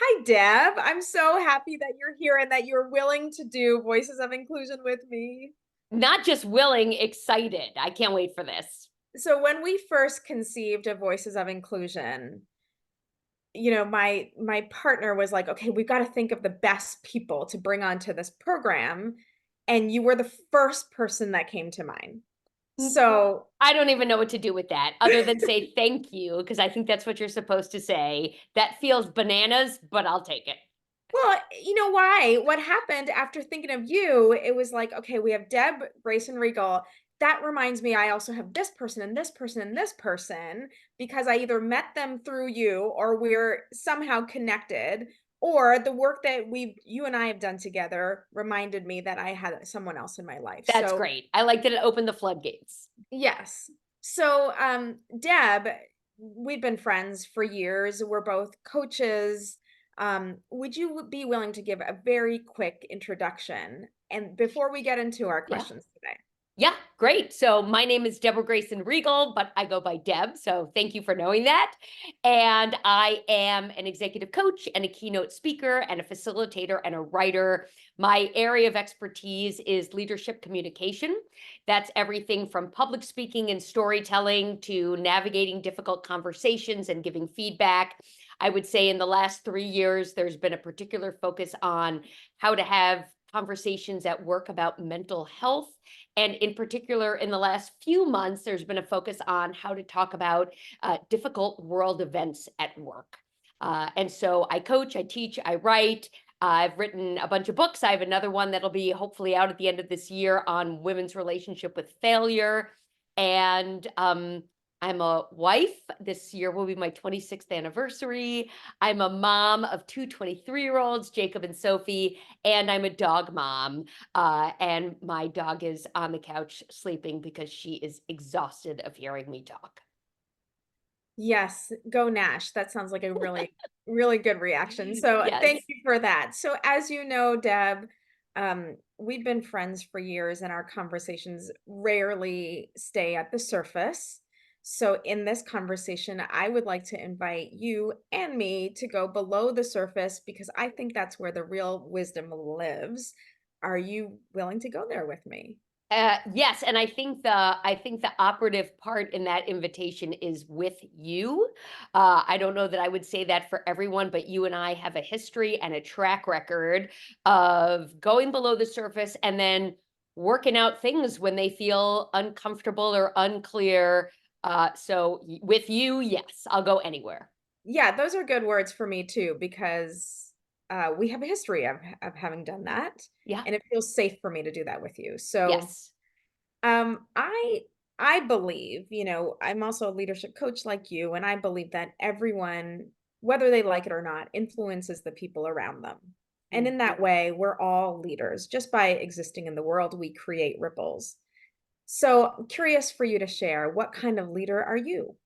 Hi, Deb. I'm so happy that you're here and that you're willing to do Voices of Inclusion with me. Not just willing, excited. I can't wait for this. So when we first conceived of Voices of Inclusion, my partner was like, "Okay, we've got to think of the best people to bring onto this program." And you were the first person that came to mind. So, I don't even know what to do with that other than say thank you, because I think that's what you're supposed to say. That feels bananas, but I'll take it. well, you know why? What happened after thinking of you, it was like, okay, we have Deb, Grayson Regal. That reminds me, I also have this person and this person and this person because I either met them through you or we're somehow connected, or the work that you and I have done together reminded me that I had someone else in my life. That's So, great. I like that it opened the floodgates. yes. So, Deb, we've been friends for years. We're both coaches. Would you be willing to give a very quick introduction? And before we get into our Yeah. questions today. Yeah, great. So my name is Deborah Grayson Riegel, but I go by Deb. So thank you for knowing that. And I am an executive coach and a keynote speaker and a facilitator and a writer. My area of expertise is leadership communication. That's everything from public speaking and storytelling to navigating difficult conversations and giving feedback. I would say in the last 3 years, there's been a particular focus on how to have conversations at work about mental health, and in particular, in the last few months, there's been a focus on how to talk about difficult world events at work. And so I coach, I teach, I write. I've written a bunch of books. I have another one that'll be hopefully out at the end of this year on women's relationship with failure. And I'm a wife. This year will be my 26th anniversary. I'm a mom of two 23-year-olds, Jacob and Sophie, and I'm a dog mom. And my dog is on the couch sleeping because she is exhausted of hearing me talk. Yes, go Nash. That sounds like a really, really good reaction. So thank Yes. you for that. So as you know, Deb, we've been friends for years and our conversations rarely stay at the surface. So in this conversation, I would like to invite you and me to go below the surface because I think that's where the real wisdom lives. Are you willing to go there with me? Yes, and I think the operative part in that invitation is with you. I don't know that I would say that for everyone, but you and I have a history and a track record of going below the surface and then working out things when they feel uncomfortable or unclear. With you, yes, I'll go anywhere. Yeah, those are good words for me too, because we have a history of having done that, Yeah. and it feels safe for me to do that with you. So, Yes. um, I I believe, I'm also a leadership coach like you, and I believe that everyone, whether they like it or not, influences the people around them. And Mm. in that way, we're all leaders. Just by existing in the world, we create ripples. So, I'm curious for you to share, what kind of leader are you?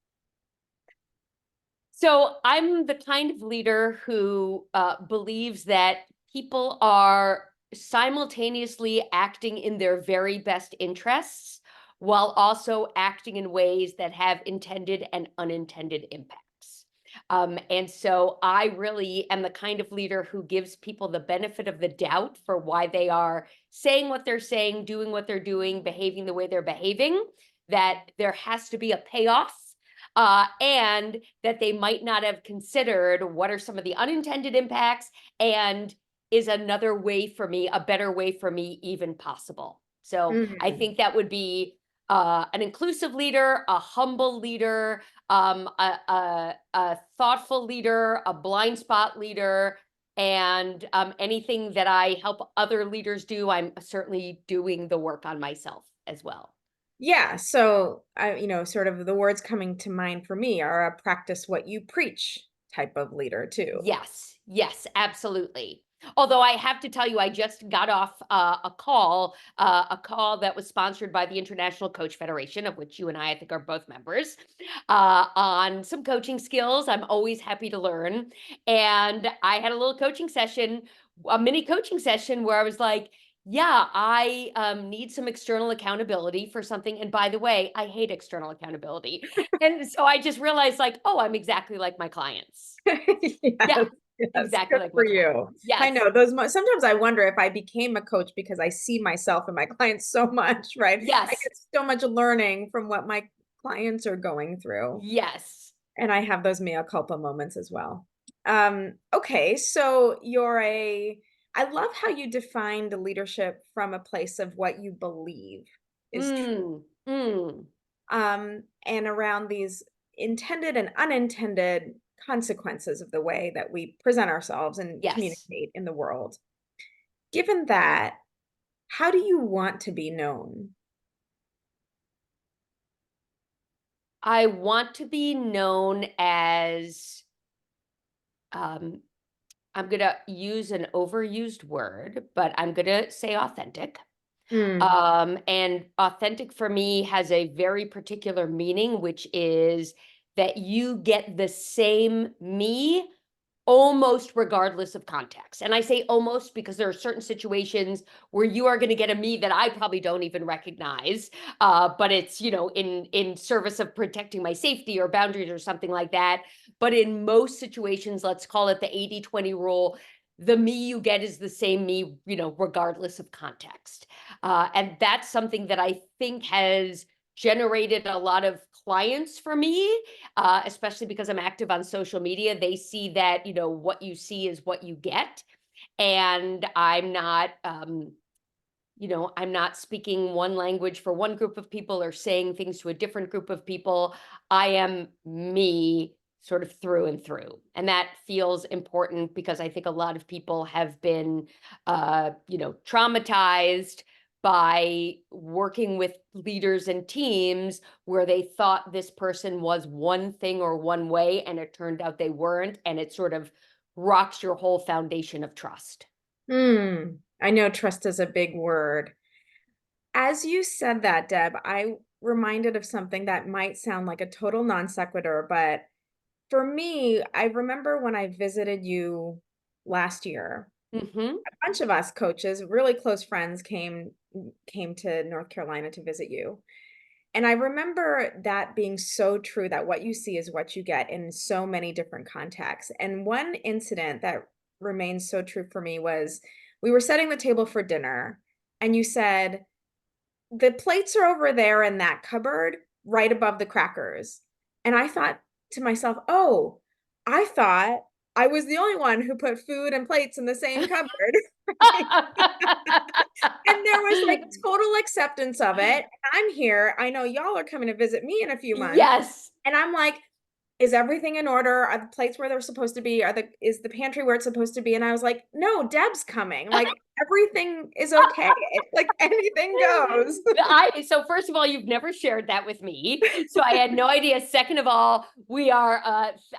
So I'm the kind of leader who believes that people are simultaneously acting in their very best interests while also acting in ways that have intended and unintended impacts. And so I really am the kind of leader who gives people the benefit of the doubt for why they are saying what they're saying, doing what they're doing, behaving the way they're behaving, that there has to be a payoff, and that they might not have considered what are some of the unintended impacts, and is another way for me, a better way for me even possible. So I Mhm. think that would be an inclusive leader, a humble leader, a thoughtful leader, a blind spot leader, and anything that I help other leaders do, I'm certainly doing the work on myself as well. Yeah, so sort of the words coming to mind for me are a practice what you preach type of leader too. Yes, yes, absolutely. Although I have to tell you, I just got off a call that was sponsored by the International Coach Federation, of which you and I think, are both members, on some coaching skills. I'm always happy to learn. And I had a little coaching session, a mini coaching session where I was like, yeah, I need some external accountability for something. And by the way, I hate external accountability. And so I just realized, like, oh, I'm exactly like my clients. Yeah. Yes. Yes, exactly good like for my client. you. I Yes, know those sometimes I wonder if I became a coach because I see myself and my clients so much, right? I yes, get so much learning from what my clients are going through. yes. And I have those mea culpa moments as well. Okay, so I love how you defined leadership from a place of what you believe is true, Mm, mm, and around these intended and unintended consequences of the way that we present ourselves and yes. communicate in the world. Given that, how do you want to be known? I want to be known as, um, I'm going to use an overused word, but I'm going to say authentic. Mm, And authentic for me has a very particular meaning, which is that you get the same me almost regardless of context. And I say almost because there are certain situations where you are going to get a me that I probably don't even recognize. But it's, in service of protecting my safety or boundaries or something like that. But in most situations, let's call it the 80-20 rule. The me you get is the same me, regardless of context. And that's something that I think has generated a lot of clients for me, especially because I'm active on social media. They see that, what you see is what you get. And I'm not speaking one language for one group of people or saying things to a different group of people. I am me sort of through and through. And that feels important because I think a lot of people have been, traumatized by working with leaders and teams where they thought this person was one thing or one way, and it turned out they weren't. And it sort of rocks your whole foundation of trust. I know trust is a big word. As you said that, Deb, I reminded of something that might sound like a total non sequitur, but for me, I remember when I visited you last year, Hmm. a bunch of us coaches, really close friends came to North Carolina to visit you. And I remember that being so true that what you see is what you get in so many different contexts. And one incident that remains so true for me was we were setting the table for dinner and you said, the plates are over there in that cupboard right above the crackers. And I thought to myself, "Oh, I thought I was the only one who put food and plates in the same cupboard." Right? And there was, like, total acceptance of it. I'm here. I know y'all are coming to visit me in a few months. Yes. And I'm like, "Is everything in order? Are the plates where they're supposed to be? Is the pantry where it's supposed to be?" And I was like, "No, Deb's coming. Like, everything is okay. It's like anything goes." So first of all, you've never shared that with me. So I had no idea. Second of all, we are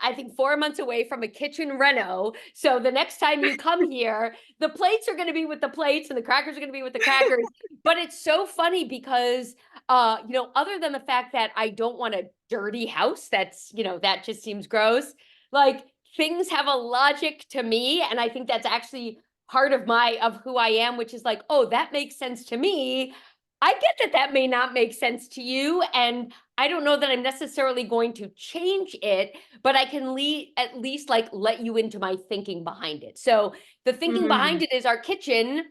I think 4 months away from a kitchen reno. So the next time you come here, the plates are going to be with the plates and the crackers are going to be with the crackers. But it's so funny because other than the fact that I don't want a dirty house, that just seems gross. Like, things have a logic to me, and I think that's actually part of who I am, which is like, oh, that makes sense to me. I get that that may not make sense to you, and I don't know that I'm necessarily going to change it, but I can at least like let you into my thinking behind it. So the thinking behind Mm, it is our kitchen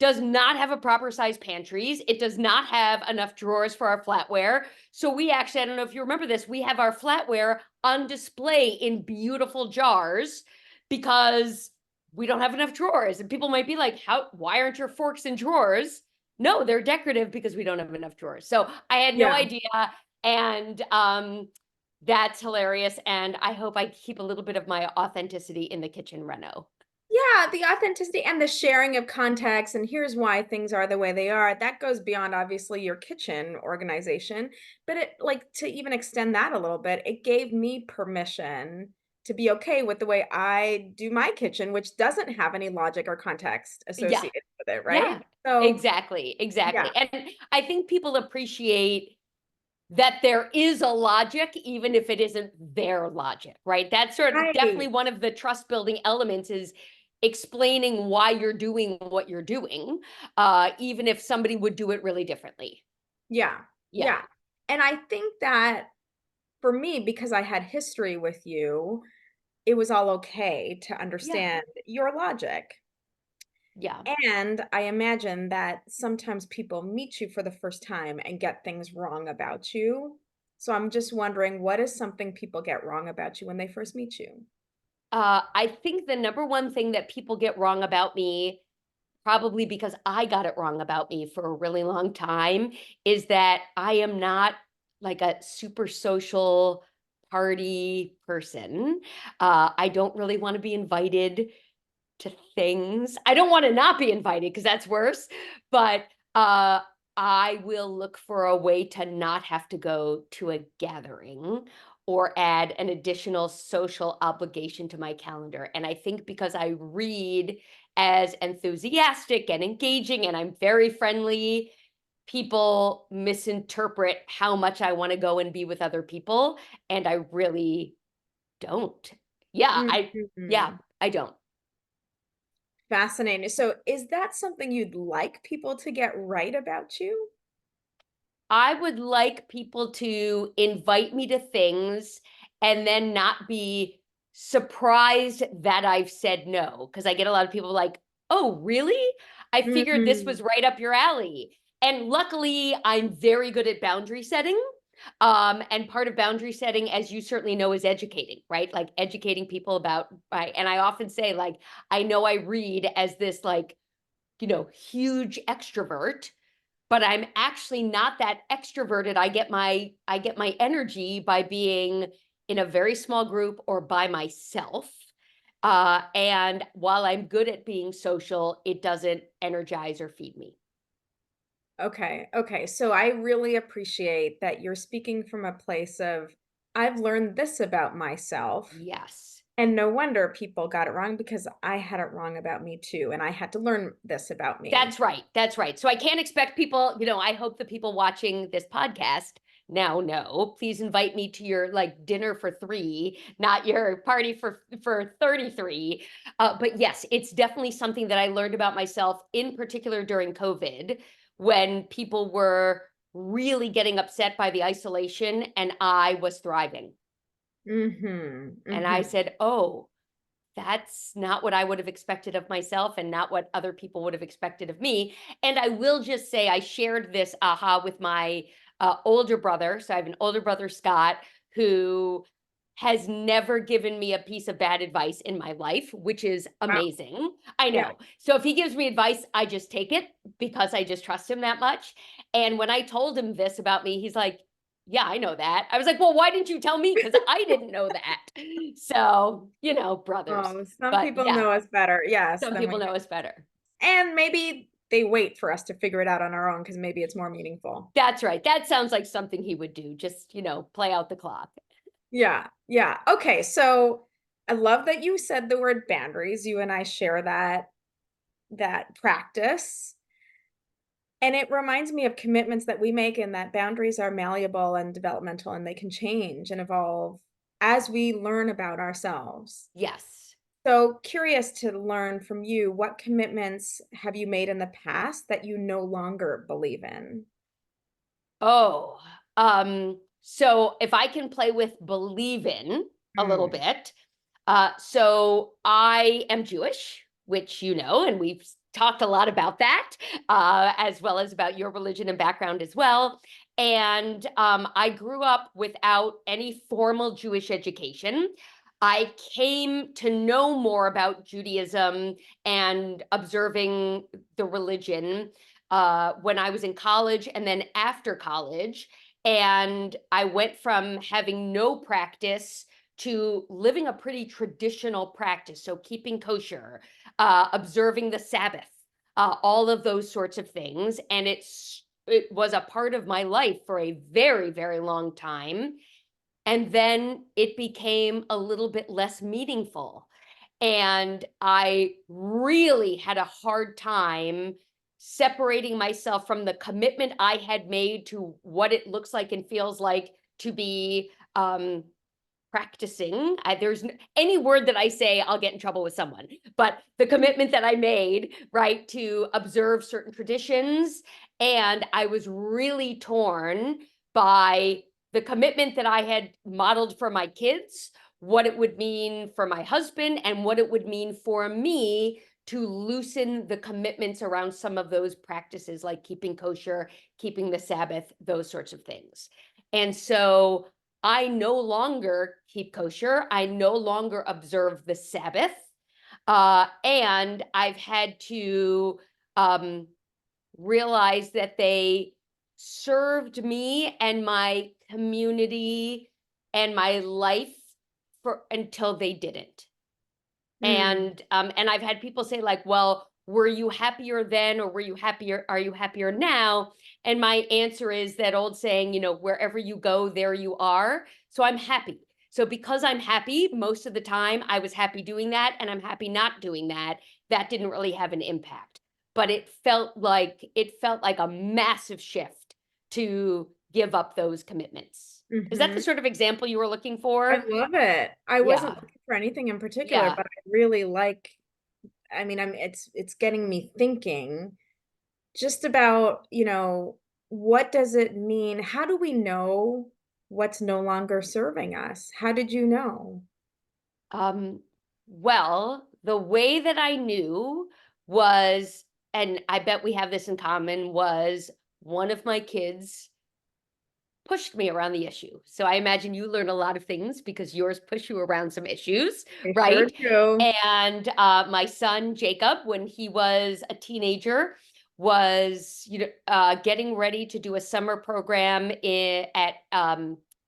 does not have a proper size pantries. It does not have enough drawers for our flatware. So we actually, I don't know if you remember this, we have our flatware on display in beautiful jars because we don't have enough drawers. And people might be like, why aren't your forks in drawers? No, they're decorative because we don't have enough drawers. So I had no yeah. idea. And that's hilarious. And I hope I keep a little bit of my authenticity in the kitchen reno. Yeah, the authenticity and the sharing of context, and here's why things are the way they are. That goes beyond obviously your kitchen organization, but it like to even extend that a little bit, it gave me permission to be okay with the way I do my kitchen, which doesn't have any logic or context Yeah. associated with it, right? Yeah. So, Exactly. yeah. Exactly. And I think people appreciate that there is a logic, even if it isn't their logic, right? That's sort of definitely Right. one of the trust building elements is explaining why you're doing what you're doing, even if somebody would do it really differently. Yeah. Yeah. Yeah. And I think that for me, because I had history with you, it was all okay to Yeah. understand your logic. Yeah. And I imagine that sometimes people meet you for the first time and get things wrong about you. So I'm just wondering, what is something people get wrong about you when they first meet you? I think the number one thing that people get wrong about me, probably because I got it wrong about me for a really long time, is that I am not like a super social party person. I don't really want to be invited to things. I don't want to not be invited because that's worse, but I will look for a way to not have to go to a gathering or add an additional social obligation to my calendar. And I think because I read as enthusiastic and engaging and I'm very friendly, people misinterpret how much I want to go and be with other people. And I really don't. Yeah, yeah, Mhm. I don't. Fascinating. So is that something you'd like people to get right about you? I would like people to invite me to things and then not be surprised that I've said no. Because I get a lot of people like, oh, really? I figured this Mhm. was right up your alley. And luckily, I'm very good at boundary setting. And part of boundary setting, as you certainly know, is educating, right? Like educating people about, right? And I often say, like, I know I read as this, like, huge extrovert, but I'm actually not that extroverted. I get my energy by being in a very small group or by myself. And while I'm good at being social, it doesn't energize or feed me. Okay. Okay. So I really appreciate that you're speaking from a place of, I've learned this about myself. Yes. And no wonder people got it wrong because I had it wrong about me too. And I had to learn this about me. That's right. That's right. So I can't expect people, I hope the people watching this podcast now know. Please invite me to your like dinner for 3, not your party for 33. But yes, it's definitely something that I learned about myself in particular during COVID when people were really getting upset by the isolation and I was thriving. Mhm. And I Mhm. said, "Oh, that's not what I would have expected of myself and not what other people would have expected of me." And I will just say, I shared this aha with my older brother. So I have an older brother, Scott, who has never given me a piece of bad advice in my life, which is Wow. amazing. I Yeah. know. So if he gives me advice, I just take it because I just trust him that much. And when I told him this about me, he's like, yeah, I know that. I was like, well, why didn't you tell me? Because I didn't know that. So, brothers. Oh, some But people yeah, know us better. Yes, some than people we know us better. and maybe they wait for us to figure it out on our own because maybe it's more meaningful. That's right. That sounds like something he would do. Just, play out the clock. Yeah, yeah. Okay, so I love that you said the word boundaries. You and I share that practice. And it reminds me of commitments that we make and that boundaries are malleable and developmental and they can change and evolve as we learn about ourselves. Yes. So curious to learn from you, what commitments have you made in the past that you no longer believe in? Oh, so if I can play with believe in a little Mm. bit. So I am Jewish, which and we've talked a lot about that, as well as about your religion and background as well. And I grew up without any formal Jewish education. I came to know more about Judaism and observing the religion when I was in college and then after college. And I went from having no practice to living a pretty traditional practice. So keeping kosher, observing the Sabbath, all of those sorts of things. And it was a part of my life for a very, very long time. And then it became a little bit less meaningful. And I really had a hard time separating myself from the commitment I had made to what it looks like and feels like to be practicing. Any word that I say, I'll get in trouble with someone. But the commitment that I made, right, to observe certain traditions. And I was really torn by the commitment that I had modeled for my kids what it would mean for my husband and what it would mean for me to loosen the commitments around some of those practices, like keeping kosher, keeping the Sabbath, those sorts of things. And so I no longer keep kosher. I no longer observe the Sabbath. And I've had to um, realize that they served me and my community and my life for until they didn't. Mm, And I've had people say like, "Well, were you happier then or were you happier are you happier now?" And my answer is that old saying, wherever you go, there you are. So I'm happy. So because I'm happy, most of the time I was happy doing that and I'm happy not doing that. That didn't really have an impact. But it felt like a massive shift to give up those commitments. Is that the mhm. sort of example you were looking I for? love it. I wasn't Yeah. looking for anything in particular, Yeah. but I really like, I mean, it's getting me thinking just about, what does it mean? How do we know what's no longer serving us? How did you know? Um, well, the way that I knew was, and I bet we have this in common, was one of my kids pushed me around the issue. So I imagine you learn a lot of things because yours push you around some issues, They sure right? do. And my son Jacob, when he was a teenager, was getting ready to do a summer program at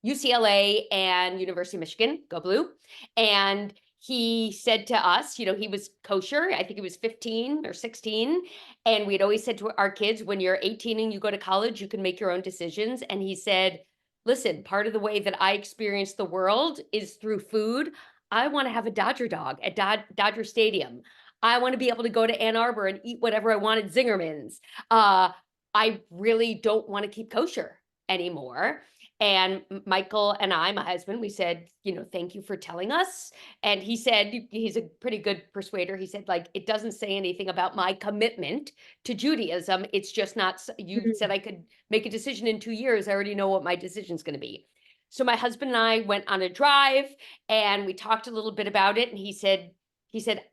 UCLA and University of Michigan, go blue. And he said to us, he was kosher. I think he was 15 or 16. And we'd always said to our kids, when you're 18 and you go to college, you can make your own decisions. And he said, listen, part of the way that I experience the world is through food. I want to have a Dodger dog at Dodger Stadium. I want to be able to go to Ann Arbor and eat whatever I want at Zingerman's. Uh, I really don't want to keep kosher anymore. And Michael and I, my husband, we said, thank you for telling us. And he said, he's a pretty good persuader. He said, like, it doesn't say anything about my commitment to Judaism. It's just not, you said Mm. I could make a decision in 2 years. I already know what my decision's going to be. So my husband and I went on a drive and we talked a little bit about it. And he said,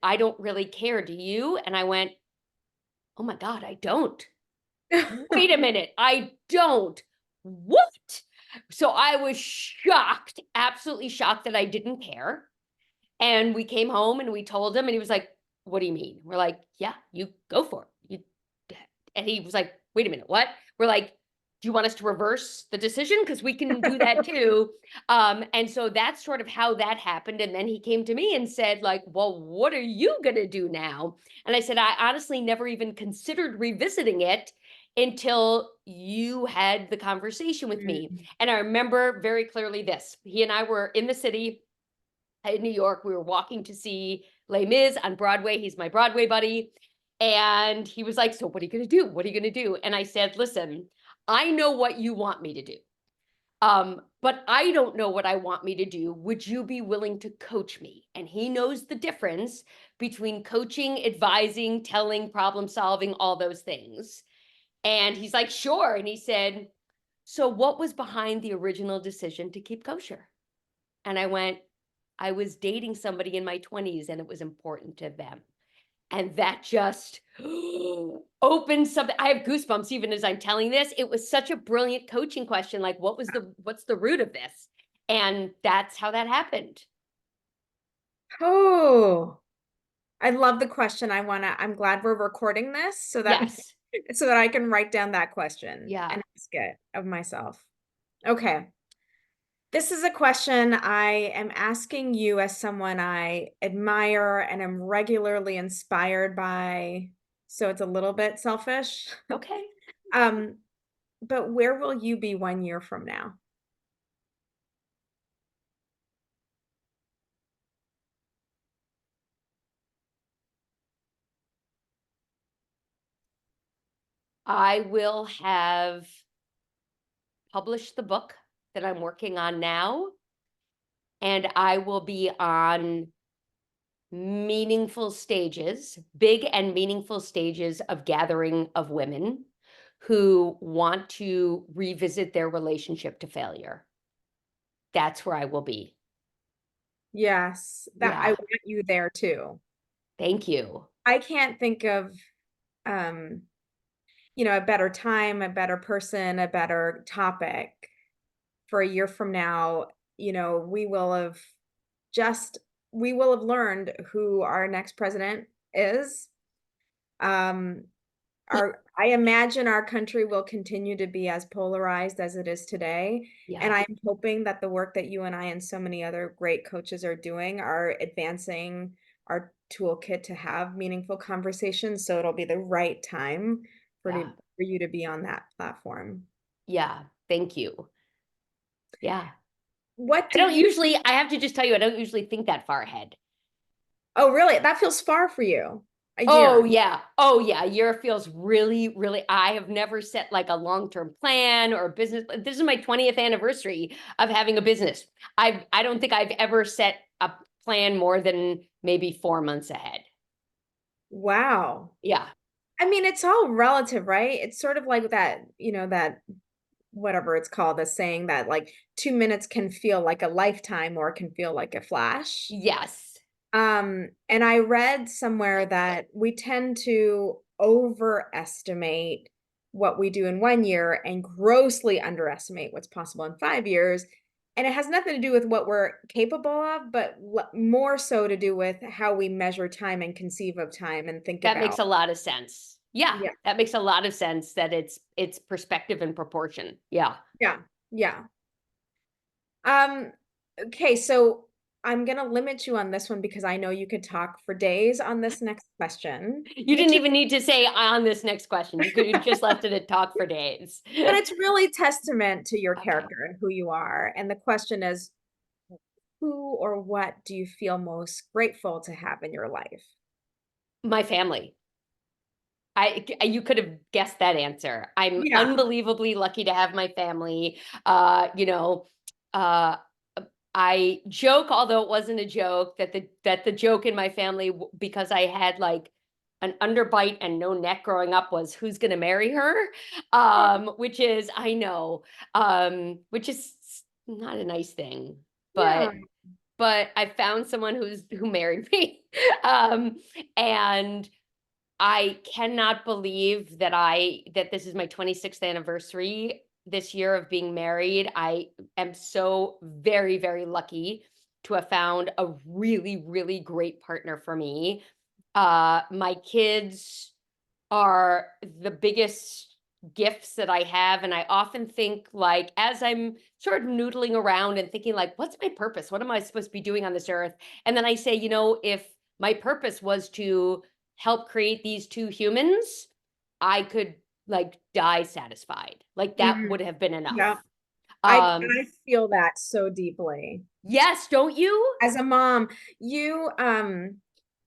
I don't really care. Do you? And I went, oh my God, I don't. Wait a minute. I don't. What? So I was shocked, absolutely shocked that I didn't care. And we came home and we told him, and he was like, "What do you mean?" We're like, "Yeah, you go for it." And he was like, "Wait a minute, what?" We're like, "Do you want us to reverse the decision? Because we can do that too." And so that's sort of how that happened. And then he came to me and said, like, "Well, what are you gonna do now?" And I said, "I honestly never even considered revisiting it until you had the conversation with me." Mm. And I remember very clearly this. He and I were in the city in New York. We were walking to see Les Mis on Broadway. He's my Broadway buddy. And he was like, "So what are you going to do? What are you going to do?" And I said, "Listen, I know what you want me to do. But I don't know what I want me to do. Would you be willing to coach me?" And he knows the difference between coaching, advising, telling, problem solving, all those things. And he's like, "Sure." And he said, "So what was behind the original decision to keep kosher?" And I went, I was dating somebody in my 20s and it was important to them. And that just opened something. I have goosebumps even as I'm telling this. It was such a brilliant coaching question. Like, what's the root of this? And that's how that happened. Oh, I love the question. I'm glad we're recording this so that Yes. so that I can write down that question Yeah. and ask it of myself. Okay. This is a question I am asking you as someone I admire and am regularly inspired by, so it's a little bit selfish. Okay. Um, but where will you be 1 year from now? I will have published the book that I'm working on now, and I will be on meaningful stages, big and meaningful stages of gathering of women who want to revisit their relationship to failure. That's where I will be. Yes, that I Yeah. want you there too. Thank you. I can't think of, um, a better time, a better person, a better topic for a year from now. We will have just we will have learned who our next president is. Um, I imagine our country will continue to be as polarized as it is today, and Yeah. I'm hoping that the work that you and I and so many other great coaches are doing are advancing our toolkit to have meaningful conversations, so it'll be the right time Yeah. for you to be on that platform. Yeah. Thank you. Yeah. What do you I have to just tell you, I don't usually think that far ahead. Oh, really? That feels far for you. A Oh year. yeah. Oh yeah. Year feels really, really, I have never set like a long-term plan or a business. This is my 20th anniversary of having a business. I don't think I've ever set a plan more than maybe 4 months ahead. Wow. Yeah. I mean, it's all relative, right? It's sort of like that, that whatever it's called, the saying that like 2 minutes can feel like a lifetime or it can feel like a flash. Yes. And I read somewhere that we tend to overestimate what we do in 1 year and grossly underestimate what's possible in 5 years. And it has nothing to do with what we're capable of, but more so to do with how we measure time and conceive of time and think That makes about. a lot of sense. Yeah. Yeah, That makes a lot of sense that it's perspective and proportion. Yeah. yeah, yeah. Um, okay, so I'm gonna limit you on this one because I know you could talk for days on this next question, You didn't which even need to say on this next question. You could have just left it at talk for days. but it's really testament to your Okay. character and who you are. And the question is, who or what do you feel most grateful to have in your life? My family. You could have guessed that answer. I'm Yeah. unbelievably lucky to have my family. Uh, I joke, although it wasn't a joke, that the joke in my family, because I had like an underbite and no neck growing up, was who's going to marry her, Oh, which is I know, which is not a nice thing, yeah. but I found someone who married me, um, and I cannot believe that this is my 26th anniversary this year of being married. I am so very, very lucky to have found a really, really great partner for me. My kids are the biggest gifts that I have. And I often think, like, as I'm sort of noodling around and thinking, like, what's my purpose? What am I supposed to be doing on this earth? And then I say, if my purpose was to help create these two humans, I could like die satisfied. Like that Mhm. would have been enough. Yeah. Um, I feel that so deeply. yes, don't you? As a mom, you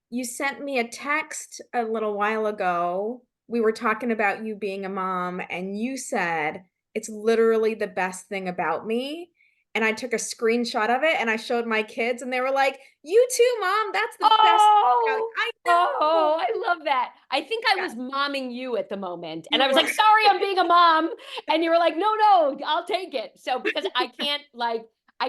you sent me a text a little while ago. We were talking about you being a mom, and you said, "It's literally the best thing about me." And I took a screenshot of it and I showed my kids, and they were like, "You too, mom. That's the best thing about." Oh, I know. oh, I love that. I think I was Yes, momming you at the moment. And you I was were. like, sorry, I'm being a mom. And you were like, no, no, I'll take it. So because I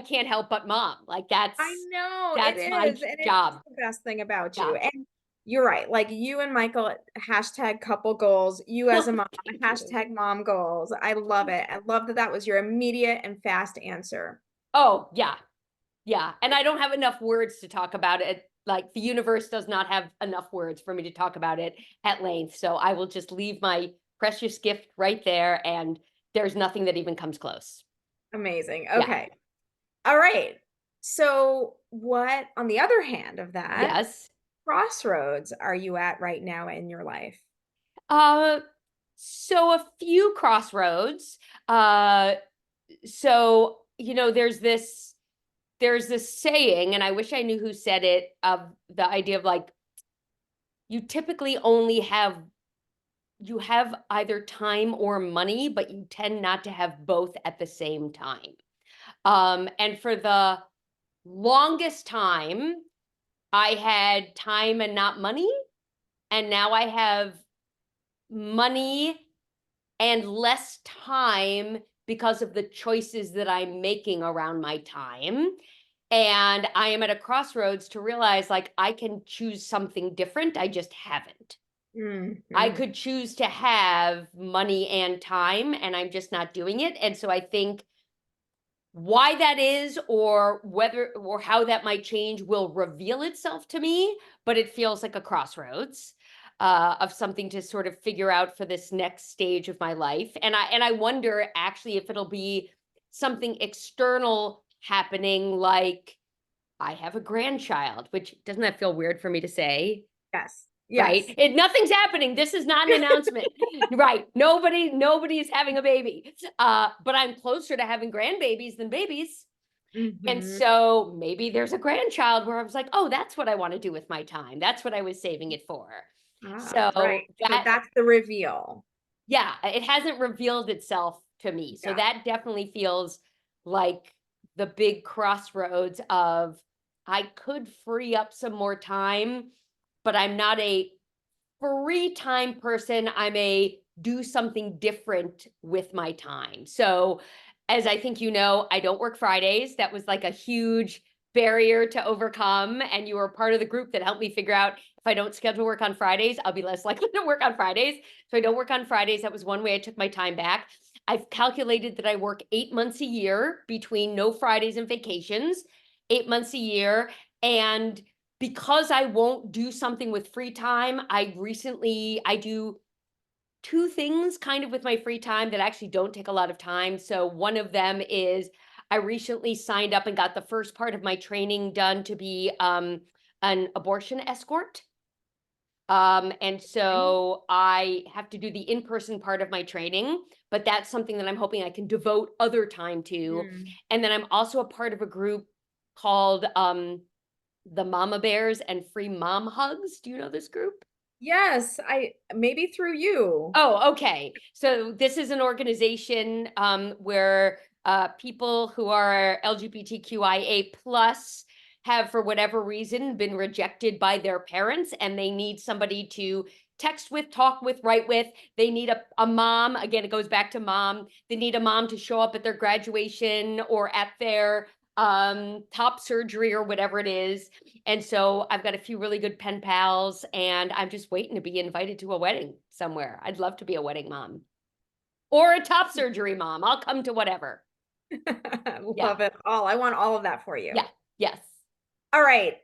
can't help but mom. Like I that's know, it that's my is, and it is job. the best thing about you, Yeah. and you're right, like, you and Michael, hashtag couple goals, you as a mom, Thank you. hashtag mom goals. I love it. I love that that was your immediate and fast answer. Oh, yeah. Yeah. And I don't have enough words to talk about it. Like the universe does not have enough words for me to talk about it at length. So I will just leave my precious gift right there. And there's nothing that even comes close. Amazing, Yeah. okay. Alright. So, what on the other hand of that, Yes. crossroads are you at right now in your life? Uh, so a few crossroads. Uh, there's this saying, and I wish I knew who said it, of the idea of like you typically only you have either time or money, but you tend not to have both at the same time. And for the longest time, I had time and not money, and now I have money and less time because of the choices that I'm making around my time. And I am at a crossroads to realize like I can choose something different. I just haven't. I Mhm. could choose to have money and time, and I'm just not doing it. And so I think why that is, or whether or how that might change, will reveal itself to me, but it feels like a crossroads of something to sort of figure out for this next stage of my life. And I wonder actually if it'll be something external happening, like I have a grandchild, which doesn't that feel weird for me to say? Yes. Right? Yes. Nothing's happening. This is not an announcement. Right. Nobody is having a baby. But I'm closer to having grandbabies than babies. And Mhm. so maybe there's a grandchild where I was like, oh, that's what I want to do with my time. That's what I was saving it for. Ah, right. So So that, that's the reveal. yeah, it hasn't revealed itself to me. So Yeah. that definitely feels like the big crossroads of I could free up some more time, but I'm not a free time person. I'm a do something different with my time. So, as I think you know, I don't work Fridays. That was like a huge barrier to overcome. And you were part of the group that helped me figure out if I don't schedule work on Fridays, I'll be less likely to work on Fridays. So, I don't work on Fridays. That was one way I took my time back. I've calculated that I work 8 months a year between no Fridays and vacations, 8 months a year. And because I won't do something with free time, I do two things kind of with my free time that actually don't take a lot of time. So one of them is I recently signed up and got the first part of my training done to be an abortion escort. And Okay. so I have to do the in-person part of my training, but that's something that I'm hoping I can devote other time to. Mm. And then I'm also a part of a group called the Mama Bears and Free Mom Hugs. Do you know this group? Yes, I maybe through you. Oh, okay. So this is an organization where people who are LGBTQIA plus have, for whatever reason, been rejected by their parents, and they need somebody to text with, talk with, write with. They need a mom. Again, it goes back to mom. They need a mom to show up at their graduation or at their top surgery or whatever it is. And so I've got a few really good pen pals, and I'm just waiting to be invited to a wedding somewhere. I'd love to be a wedding mom or a top surgery mom. I'll come to whatever. Yeah. Love it all. I want all of that for you. Yeah. Yes. All right.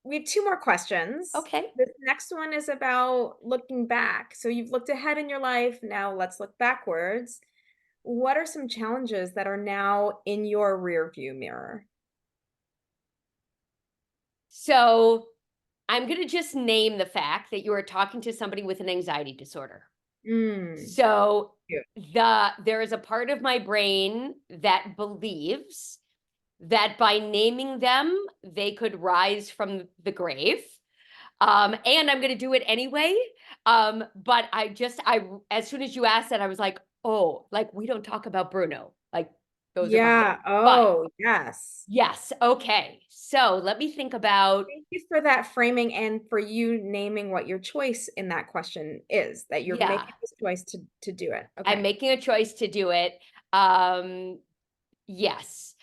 We have two more questions. Okay. This next one is about looking back. So you've looked ahead in your life. Now let's look backwards. What are some challenges that are now in your rear view mirror? So I'm going to just name the fact that you are talking to somebody with an anxiety disorder. Mm. So Cute. there is a part of my brain that believes that by naming them, they could rise from the grave. And I'm going to do it anyway. But as soon as you asked that, I was like, oh, like we don't talk about Bruno. Like those are behind. Yeah. But Oh, yes. yes, okay. So let me think about, Thank you for that framing and for you naming what your choice in that question is, that you're yeah, making this choice to do it. I'm Okay. making a choice to do it. Yes.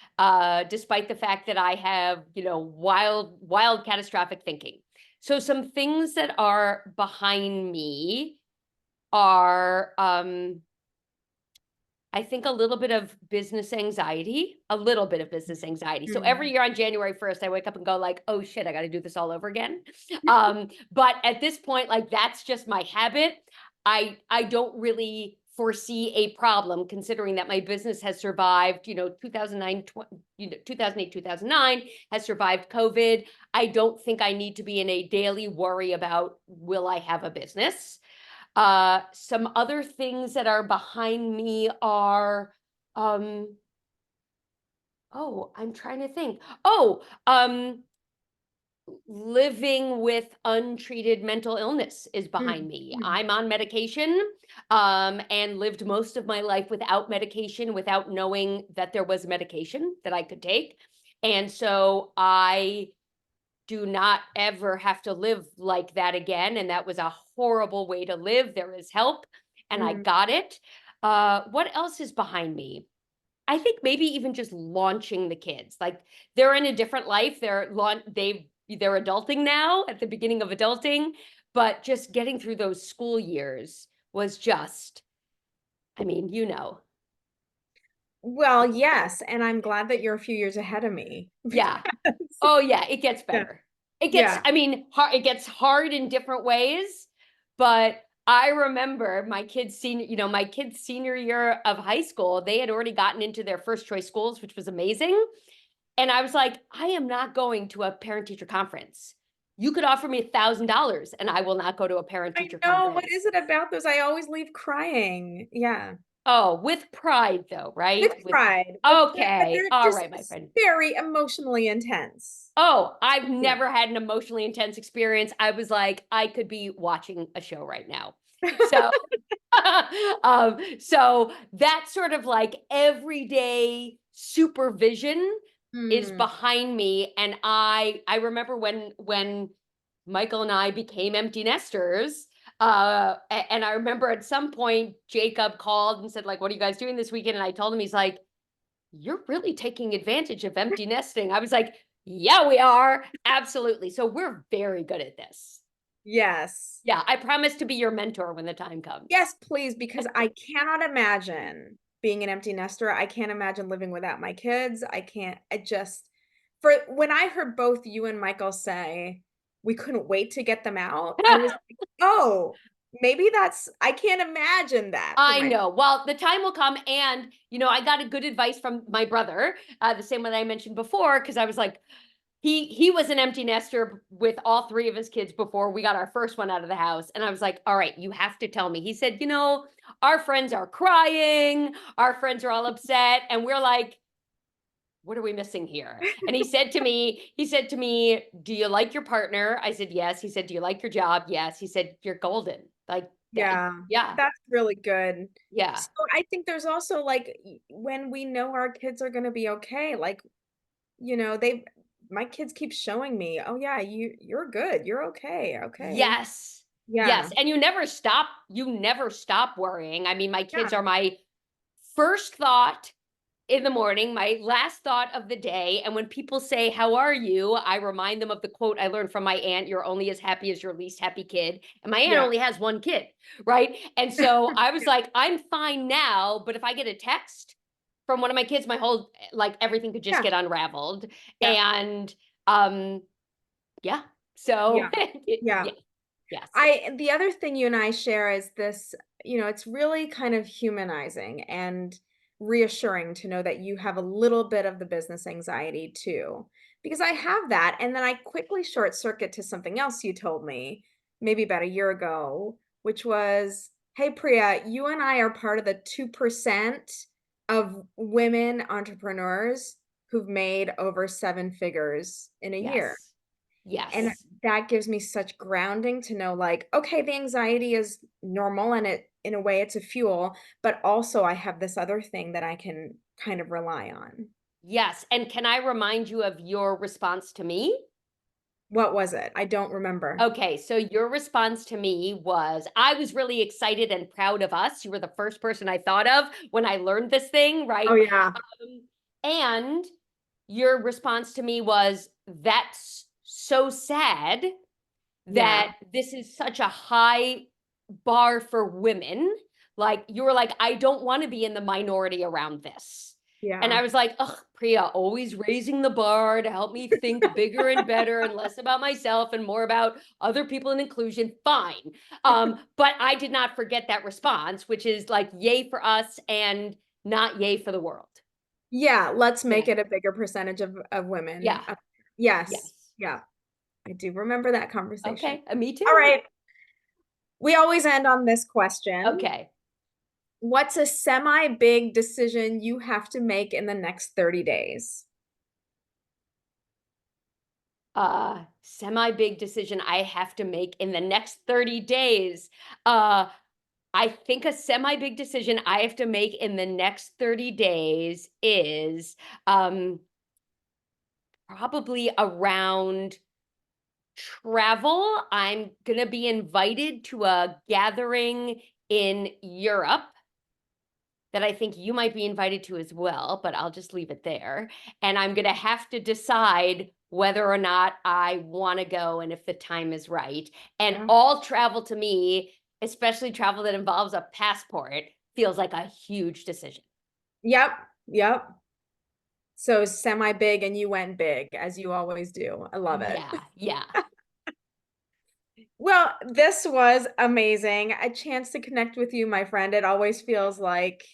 Despite the fact that I have, wild catastrophic thinking. So some things that are behind me are I think a little bit of business anxiety, a little bit of business anxiety. So every Mm. year on January 1st, I wake up and go like, oh shit, I got to do this all over again. But at this point, like that's just my habit. I don't really foresee a problem considering that my business has survived, 2009, 2008, 2009 has survived COVID. I don't think I need to be in a daily worry about will I have a business. Some other things that are behind me are, um, oh, I'm trying to think. Oh, living with untreated mental illness is behind Mm, me. mm, I'm on medication, and lived most of my life without medication, without knowing that there was medication that I could take. And so I do not ever have to live like that again. And that was a horrible way to live. There is help, and I mm, got it. What else is behind me? I think maybe even just launching the kids. Like they're in a different life. They're adulting now at the beginning of adulting, but just getting through those school years was just, I mean, you know. Well, yes, and I'm glad that you're a few years ahead of me. Yeah. Because Oh yeah, it gets yeah, better. It gets, yeah. I mean, it gets hard in different ways, but I remember my kids' senior year of high school, they had already gotten into their first choice schools, which was amazing. And I was like, I am not going to a parent teacher conference. You could offer me $1,000 and I will not go to a parent I teacher know. What conference. is it about those? I always leave crying. Yeah. Oh, with pride though, right? With pride. But Okay. they're All just right, my friend. very emoemoally intense. Oh, I've Yeah. never had an emotionally intense experience. I was like, I could be watching a show right now. So, so that sort of like everyday supervision is Hmm. behind me. And I remember when Michael and I became empty nesters. And I remember at some point Jacob called and said, like, what are you guys doing this weekend? And I told him, he's like, you're really taking advantage of empty nesting. I was like, yeah, we are. Absolutely. So we're very good at this. Yes. Yeah, I promise to be your mentor when the time comes. Yes, please, because I cannot imagine being an empty nester. I can't imagine living without my kids. I can't, I just, for when I heard both you and Michael say we couldn't wait to get them out, I was like, oh, maybe I can't imagine that for I my, know. Well, the time will come. And, I got a good advice from my brother, the same one I mentioned before, because I was like, he was an empty nester with all three of his kids before we got our first one out of the house. And I was like, all right, you have to tell me. He said, our friends are crying, our friends are all upset. And we're like, what are we missing here? And he said to me, do you like your partner? I said, yes. He said, do you like your job? Yes. He said, you're golden. Like that. yeah, Yeah. that's really good. Yeah. So I think there's also like when we know our kids are going to be okay, like, they my kids keep showing me, "Oh yeah, you're good. You're okay. Okay." Yes. Yeah. Yes. And you never stop worrying. I mean, my kids Yeah. are my first thought in the morning, my last thought of the day. And when people say, how are you? I remind them of the quote I learned from my aunt, you're only as happy as your least happy kid. And my aunt Yeah. only has one kid, right? And so I was Yeah. like, I'm fine now, but if I get a text from one of my kids, my whole, like, everything could just Yeah. get unraveled. Yeah. And um, yeah. So Yeah. Yeah. yeah, yes. The other thing you and I share is this, it's really kind of humanizing and reassuring to know that you have a little bit of the business anxiety too. Because I have that. And then I quickly short circuit to something else you told me maybe about a year ago, which was, hey, Priya, you and I are part of the 2% of women entrepreneurs who've made over seven figures in a year. Yes. And Yes. that gives me such grounding to know, like, okay, the anxiety is normal and in a way, it's a fuel, but also I have this other thing that I can kind of rely on. Yes. And can I remind you of your response to me? What was it? I don't remember. Okay, so your response to me was, I was really excited and proud of us. You were the first person I thought of when I learned this thing, Oh, right? yeah. And your response to me was, that's so sad Yeah. that this is such a high bar for women. Like, you were like, I don't want to be in the minority around this. And Yeah. I was like, ugh, Priya, always raising the bar to help me think bigger and better and less about myself and more about other people and inclusion. Fine. But I did not forget that response, which is like, yay for us and not yay for the world. Yeah. Let's Yeah. make it a bigger percentage of women. Yeah. Yes. Yes. Yeah. I do remember that conversation. Okay. Me All too. right. We always end on this question. Okay. What's a semi big decision you have to make in the next 30 days? Semi big decision I have to make in the next 30 days. Uh, I think a semi big decision I have to make in the next 30 days is probably around travel. I'm going to be invited to a gathering in Europe that I think you might be invited to as well, but I'll just leave it there. And I'm going to have to decide whether or not I want to go and if the time is right. And Yeah. all travel to me, especially travel that involves a passport, feels like a huge decision. Yep. Yep. So semi big and you went big as you always do. I love it. Yeah, yeah. Well, this was amazing. A chance to connect with you, my friend. It always feels like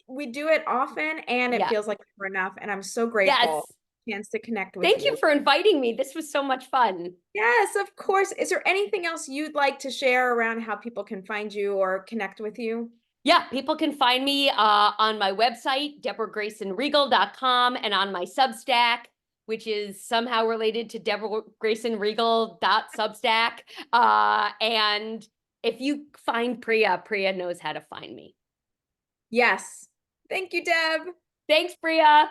we do it often and it Yeah. feels like never enough. And I'm so grateful Yes. chance to connect with Thank you you. for inviting me. This was so much fun. Yes, of course. Is there anything else you'd like to share around how people can find you or connect with you? Yeah, people can find me on my website, deborahgraysonregal.com, and on my Substack, which is somehow related to deborahgraysonregal.substack. And if you find Priya, Priya knows how to find me. Yes. Thank you, Deb. Thanks, Priya.